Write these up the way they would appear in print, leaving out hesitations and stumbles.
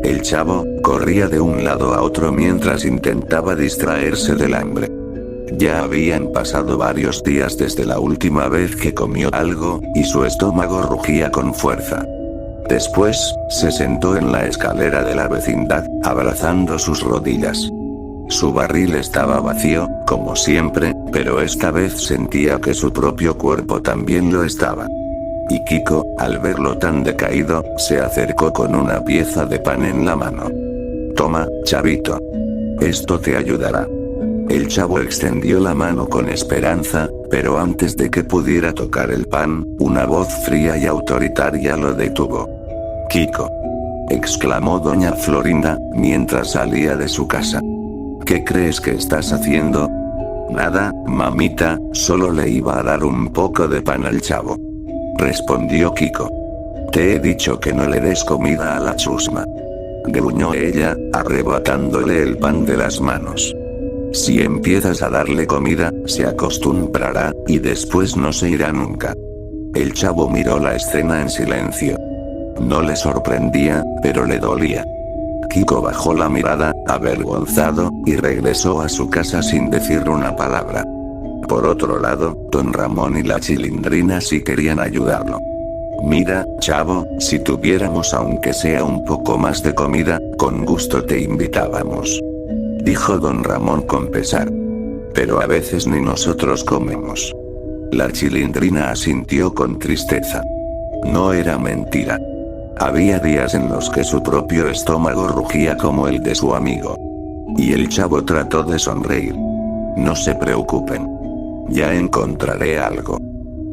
El chavo corría de un lado a otro mientras intentaba distraerse del hambre. Ya habían pasado varios días desde la última vez que comió algo, y su estómago rugía con fuerza. Después, se sentó en la escalera de la vecindad, abrazando sus rodillas. Su barril estaba vacío, como siempre, pero esta vez sentía que su propio cuerpo también lo estaba. Y Kiko, al verlo tan decaído, se acercó con una pieza de pan en la mano. Toma, chavito. Esto te ayudará. El chavo extendió la mano con esperanza, pero antes de que pudiera tocar el pan, una voz fría y autoritaria lo detuvo. Kiko, exclamó doña Florinda, mientras salía de su casa. ¿Qué crees que estás haciendo? Nada, mamita, solo le iba a dar un poco de pan al chavo. Respondió Kiko. Te he dicho que no le des comida a la chusma. Gruñó ella, arrebatándole el pan de las manos. Si empiezas a darle comida, se acostumbrará, y después no se irá nunca. El chavo miró la escena en silencio. No le sorprendía, pero le dolía. Kiko bajó la mirada, avergonzado, y regresó a su casa sin decir una palabra. Por otro lado, don Ramón y la Chilindrina sí querían ayudarlo. Mira, chavo, si tuviéramos aunque sea un poco más de comida, con gusto te invitábamos. Dijo don Ramón con pesar. Pero a veces ni nosotros comemos. La Chilindrina asintió con tristeza. No era mentira. Había días en los que su propio estómago rugía como el de su amigo. Y el chavo trató de sonreír. No se preocupen. Ya encontraré algo.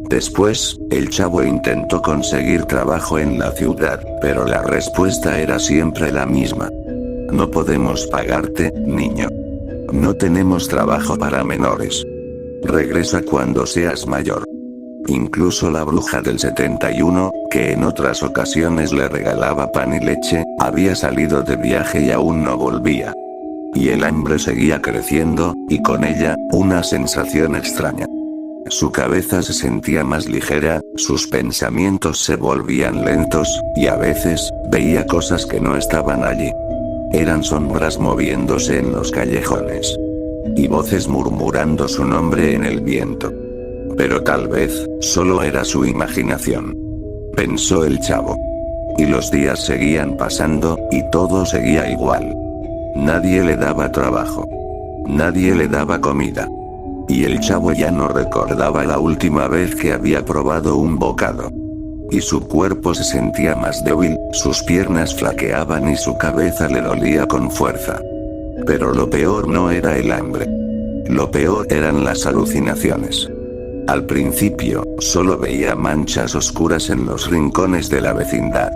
Después, el chavo intentó conseguir trabajo en la ciudad, pero la respuesta era siempre la misma. No podemos pagarte, niño. No tenemos trabajo para menores. Regresa cuando seas mayor. Incluso la bruja del 71, que en otras ocasiones le regalaba pan y leche, había salido de viaje y aún no volvía. Y el hambre seguía creciendo, y con ella, una sensación extraña. Su cabeza se sentía más ligera, sus pensamientos se volvían lentos, y a veces, veía cosas que no estaban allí. Eran sombras moviéndose en los callejones. Y voces murmurando su nombre en el viento. Pero tal vez, solo era su imaginación. Pensó el chavo. Y los días seguían pasando, y todo seguía igual. Nadie le daba trabajo. Nadie le daba comida. Y el chavo ya no recordaba la última vez que había probado un bocado. Y su cuerpo se sentía más débil, sus piernas flaqueaban y su cabeza le dolía con fuerza. Pero lo peor no era el hambre. Lo peor eran las alucinaciones. Al principio, solo veía manchas oscuras en los rincones de la vecindad.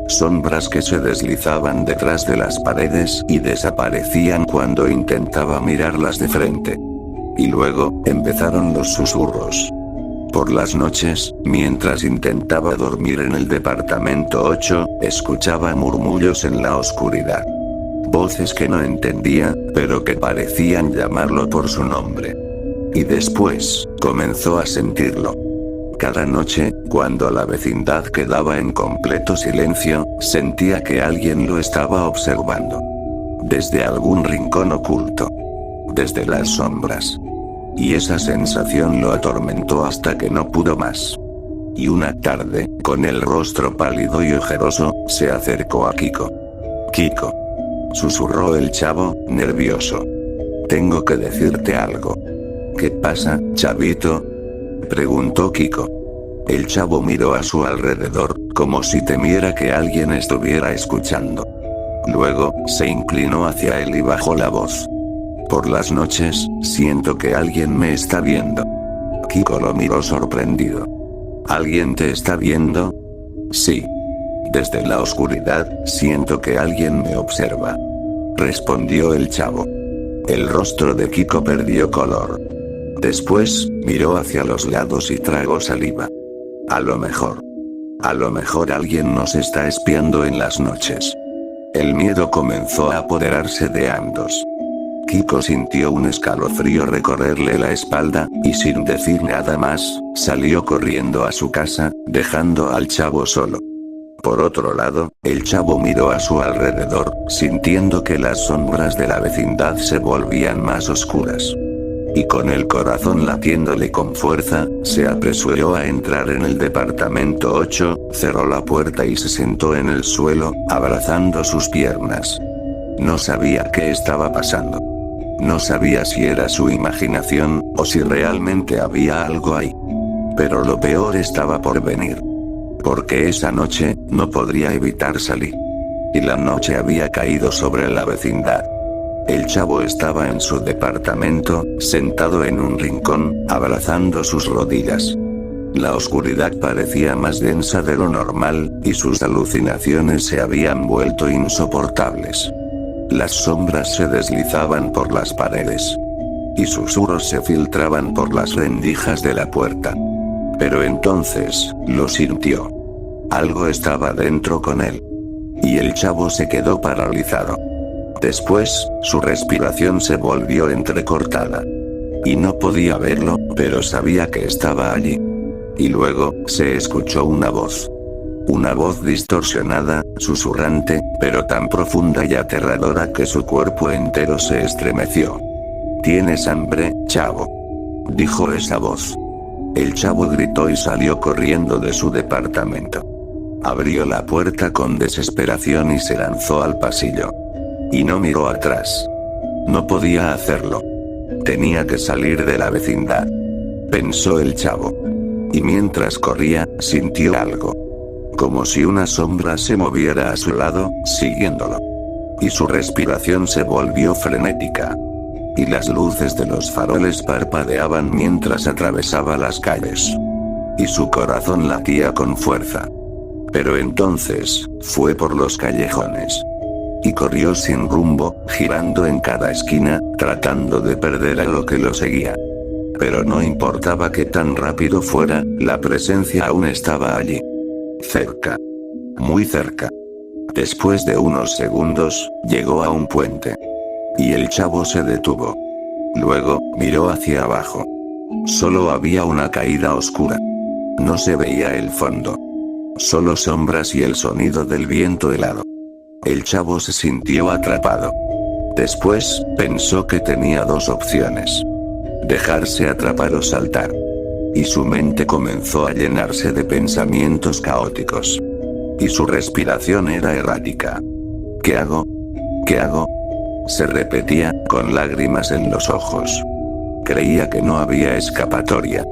Sombras que se deslizaban detrás de las paredes y desaparecían cuando intentaba mirarlas de frente. Y luego, empezaron los susurros. Por las noches, mientras intentaba dormir en el departamento 8, escuchaba murmullos en la oscuridad. Voces que no entendía, pero que parecían llamarlo por su nombre. Y después, comenzó a sentirlo. Cada noche, cuando la vecindad quedaba en completo silencio, sentía que alguien lo estaba observando. Desde algún rincón oculto. Desde las sombras. Y esa sensación lo atormentó hasta que no pudo más. Y una tarde, con el rostro pálido y ojeroso, se acercó a Kiko. Kiko. Susurró el chavo, nervioso. Tengo que decirte algo. ¿Qué pasa, chavito? Preguntó Kiko. El chavo miró a su alrededor, como si temiera que alguien estuviera escuchando. Luego, se inclinó hacia él y bajó la voz. Por las noches, siento que alguien me está viendo. Kiko lo miró sorprendido. ¿Alguien te está viendo? Sí. Desde la oscuridad, siento que alguien me observa. Respondió el chavo. El rostro de Kiko perdió color. Después, miró hacia los lados y tragó saliva. A lo mejor alguien nos está espiando en las noches. El miedo comenzó a apoderarse de ambos. Kiko sintió un escalofrío recorrerle la espalda, y sin decir nada más, salió corriendo a su casa, dejando al chavo solo. Por otro lado, el chavo miró a su alrededor, sintiendo que las sombras de la vecindad se volvían más oscuras. Y con el corazón latiéndole con fuerza, se apresuró a entrar en el departamento 8, cerró la puerta y se sentó en el suelo, abrazando sus piernas. No sabía qué estaba pasando. No sabía si era su imaginación, o si realmente había algo ahí. Pero lo peor estaba por venir. Porque esa noche, no podría evitar salir. Y la noche había caído sobre la vecindad. El chavo estaba en su departamento, sentado en un rincón, abrazando sus rodillas. La oscuridad parecía más densa de lo normal, y sus alucinaciones se habían vuelto insoportables. Las sombras se deslizaban por las paredes. Y susurros se filtraban por las rendijas de la puerta. Pero entonces, lo sintió. Algo estaba dentro con él. Y el chavo se quedó paralizado. Después, su respiración se volvió entrecortada. Y no podía verlo, pero sabía que estaba allí. Y luego, se escuchó una voz. Una voz distorsionada, susurrante, pero tan profunda y aterradora que su cuerpo entero se estremeció. ¿Tienes hambre, chavo?, dijo esa voz. El chavo gritó y salió corriendo de su departamento. Abrió la puerta con desesperación y se lanzó al pasillo. Y no miró atrás. No podía hacerlo. Tenía que salir de la vecindad, pensó el chavo. Y mientras corría, sintió algo. Como si una sombra se moviera a su lado, siguiéndolo. Y su respiración se volvió frenética. Y las luces de los faroles parpadeaban mientras atravesaba las calles. Y su corazón latía con fuerza. Pero entonces, fue por los callejones. Y corrió sin rumbo, girando en cada esquina, tratando de perder a lo que lo seguía. Pero no importaba qué tan rápido fuera, la presencia aún estaba allí. Cerca. Muy cerca. Después de unos segundos, llegó a un puente. Y el chavo se detuvo. Luego, miró hacia abajo. Solo había una caída oscura. No se veía el fondo. Solo sombras y el sonido del viento helado. El chavo se sintió atrapado. Después, pensó que tenía dos opciones. Dejarse atrapar o saltar. Y su mente comenzó a llenarse de pensamientos caóticos. Y su respiración era errática. ¿Qué hago? ¿Qué hago?, se repetía, con lágrimas en los ojos. Creía que no había escapatoria.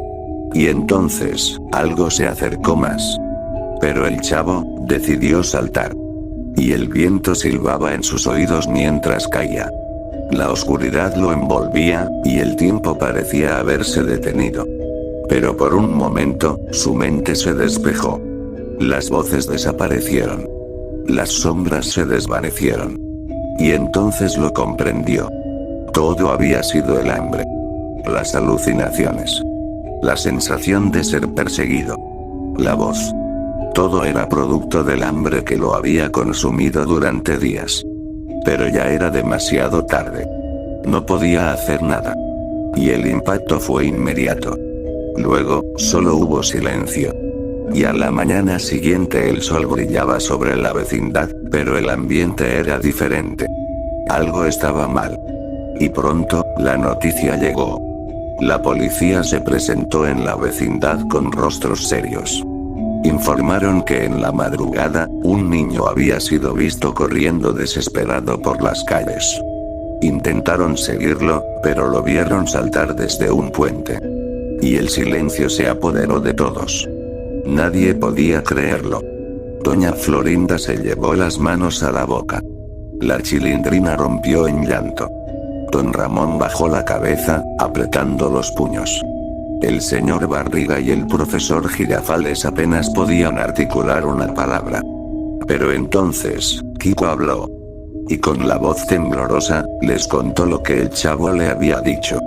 Y entonces, algo se acercó más. Pero el chavo, decidió saltar. Y el viento silbaba en sus oídos mientras caía. La oscuridad lo envolvía, y el tiempo parecía haberse detenido. Pero por un momento, su mente se despejó. Las voces desaparecieron. Las sombras se desvanecieron. Y entonces lo comprendió. Todo había sido el hambre. Las alucinaciones. La sensación de ser perseguido. La voz. Todo era producto del hambre que lo había consumido durante días. Pero ya era demasiado tarde. No podía hacer nada. Y el impacto fue inmediato. Luego, solo hubo silencio. Y a la mañana siguiente el sol brillaba sobre la vecindad, pero el ambiente era diferente. Algo estaba mal. Y pronto, la noticia llegó. La policía se presentó en la vecindad con rostros serios. Informaron que en la madrugada, un niño había sido visto corriendo desesperado por las calles. Intentaron seguirlo, pero lo vieron saltar desde un puente. Y el silencio se apoderó de todos. Nadie podía creerlo. Doña Florinda se llevó las manos a la boca. La Chilindrina rompió en llanto. Don Ramón bajó la cabeza, apretando los puños. El señor Barriga y el profesor Girafales apenas podían articular una palabra. Pero entonces, Kiko habló. Y con la voz temblorosa, les contó lo que el chavo le había dicho.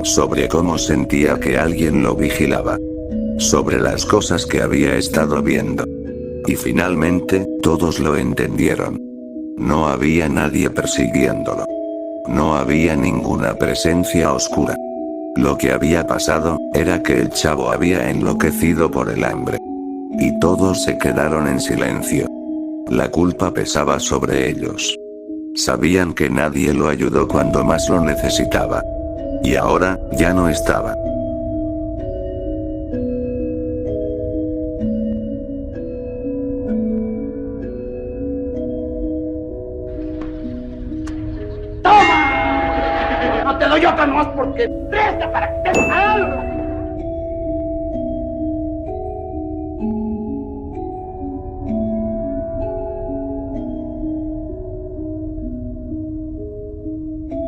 Sobre cómo sentía que alguien lo vigilaba. Sobre las cosas que había estado viendo. Y finalmente, todos lo entendieron. No había nadie persiguiéndolo. No había ninguna presencia oscura. Lo que había pasado, era que el chavo había enloquecido por el hambre. Y todos se quedaron en silencio. La culpa pesaba sobre ellos. Sabían que nadie lo ayudó cuando más lo necesitaba. Y ahora, ya no estaba. ¡Toma! No te doy otra más porque presta para que te algo.